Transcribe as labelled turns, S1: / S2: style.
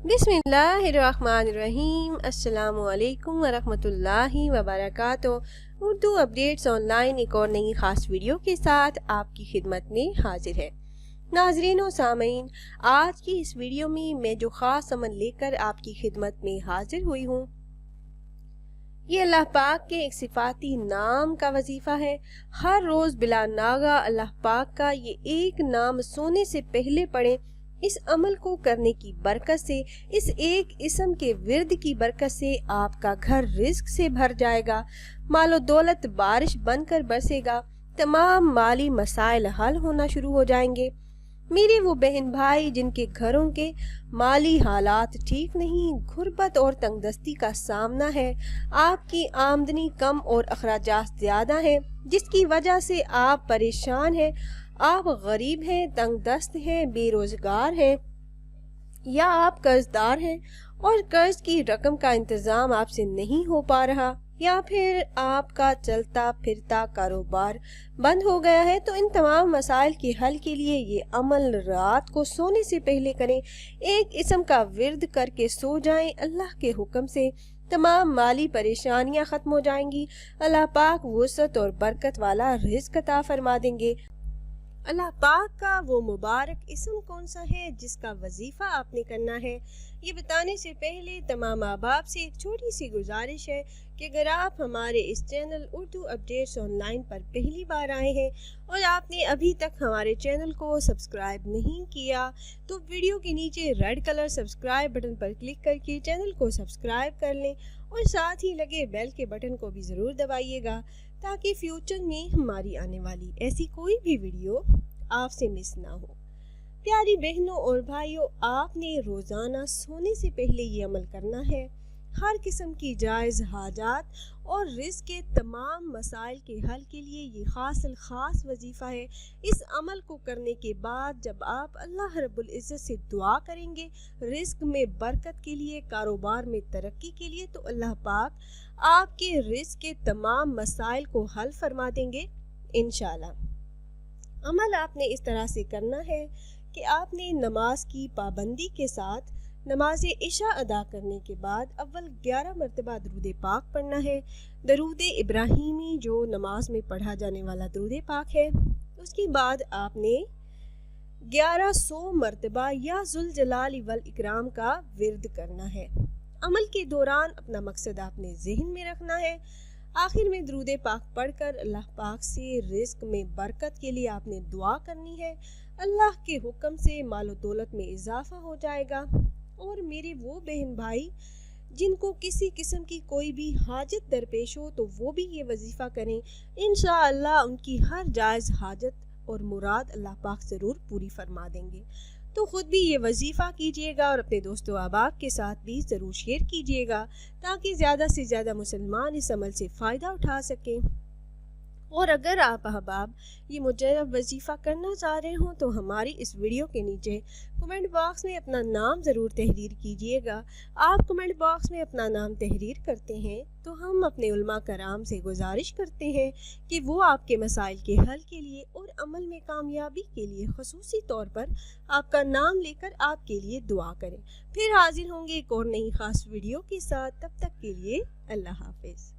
S1: बिस्मिल्लाहिर्रहमानिर्रहीम। अस्सलाम वालेकुम वरहमतुल्लाहि वबरकातुहू। उर्दू अपडेट्स ऑनलाइन एक और नई ख़ास वीडियो के साथ आपकी खिदमत में हाजिर है। नाज़रीन व सामीन, आज की इस वीडियो में मैं जो ख़ास अमल लेकर आपकी खिदमत में हाजिर हुई हूँ, ये अल्लाह पाक के एक सिफाती नाम का वजीफ़ा है। हर रोज़ बिला नागा अल्लाह पाक का ये एक नाम सोने से पहले पढ़ें। इस अमल को करने की बरकत से, इस एक इस्म के विर्द की बरकत से आपका घर रिज्क से भर जाएगा, मालो दौलत बारिश बनकर बरसेगा, तमाम माली मसाइल हल होना शुरू हो जाएंगे। मेरे वो बहन भाई जिनके घरों के माली हालात ठीक नहीं, गुर्बत और तंगदस्ती का सामना है, आपकी आमदनी कम और अखराजात ज़्यादा है, जिसकी वजह से आप परेशान हैं, आप गरीब हैं, तंगदस्त हैं, बेरोजगार हैं, या आप कर्जदार हैं और कर्ज की रकम का इंतज़ाम आपसे नहीं हो पा रहा, या फिर आपका चलता फिरता कारोबार बंद हो गया है, तो इन तमाम मसाइल के हल के लिए ये अमल रात को सोने से पहले करें। एक इस्म का विर्द करके सो जाएं। अल्लाह के हुक्म से तमाम माली परेशानियां ख़त्म हो जाएंगी। अल्लाह पाक वुसअत और बरकत वाला रिज़्क अता फरमा देंगे। अल्लाह पाक का वो मुबारक इस्म कौन सा है जिसका वजीफ़ा आपने करना है, ये बताने से पहले तमाम अहबाब से एक छोटी सी गुजारिश है कि अगर आप हमारे इस चैनल उर्दू अपडेट्स ऑनलाइन पर पहली बार आए हैं और आपने अभी तक हमारे चैनल को सब्सक्राइब नहीं किया, तो वीडियो के नीचे रेड कलर सब्सक्राइब बटन पर क्लिक करके चैनल को सब्सक्राइब कर लें और साथ ही लगे बेल के बटन को भी ज़रूर दबाइएगा, ताकि फ्यूचर में हमारी आने वाली ऐसी कोई भी वीडियो आपसे मिस ना हो। प्यारी बहनों और भाइयों, आपने रोज़ाना सोने से पहले ये अमल करना है। हर किस्म की जायज़ हाजात और रिज़्क के तमाम मसाइल के हल के लिए ये ख़ास वजीफ़ा है। इस अमल को करने के बाद जब आप अल्लाह रब्बुल इज़्ज़त से दुआ करेंगे रिज़्क में बरकत के लिए, कारोबार में तरक्की के लिए, तो अल्लाह पाक आपके रिज़्क के तमाम मसाइल को हल फरमा देंगे इंशाअल्लाह। अमल आपने इस तरह से करना है कि आपने नमाज की पाबंदी के साथ नमाज इशा अदा करने के बाद अव्वल 11 मरतबा दरूद पाक पढ़ना है। दरूद इब्राहिमी जो नमाज में पढ़ा जाने वाला दरूद पाक है, उसके बाद आपने 1100 मरतबा या जुल जलाल वल इकराम का विर्द करना है। अमल के दौरान अपना मकसद आपने जहन में रखना है। आखिर में दरूद पाक पढ़कर अल्लाह पाक से रिज़्क में बरकत के लिए आपने दुआ करनी है। अल्लाह के हुक्म से मालो दौलत में इजाफा हो जाएगा। और मेरे वो बहन भाई जिनको किसी किस्म की कोई भी हाजत दरपेश हो, तो वो भी ये वजीफ़ा करें। इंशाअल्लाह उनकी हर जायज़ हाजत और मुराद अल्लाह पाक ज़रूर पूरी फरमा देंगे। तो ख़ुद भी ये वजीफ़ा कीजिएगा और अपने दोस्तों अहबाब के साथ भी ज़रूर शेयर कीजिएगा, ताकि ज़्यादा से ज़्यादा मुसलमान इस अमल से फ़ायदा उठा सकें। और अगर आप अहबाब ये मुजर्रब वजीफ़ा करना चाह रहे हो, तो हमारी इस वीडियो के नीचे कमेंट बॉक्स में अपना नाम ज़रूर तहरीर कीजिएगा। आप कमेंट बॉक्स में अपना नाम तहरीर करते हैं तो हम अपने उलमा कराम से गुजारिश करते हैं कि वो आपके मसाइल के हल के लिए और अमल में कामयाबी के लिए ख़ुसूसी तौर पर आपका नाम लेकर आपके लिए दुआ करें। फिर हाजिर होंगे एक और नई ख़ास वीडियो के साथ। तब तक के लिए अल्लाह हाफ़िज़।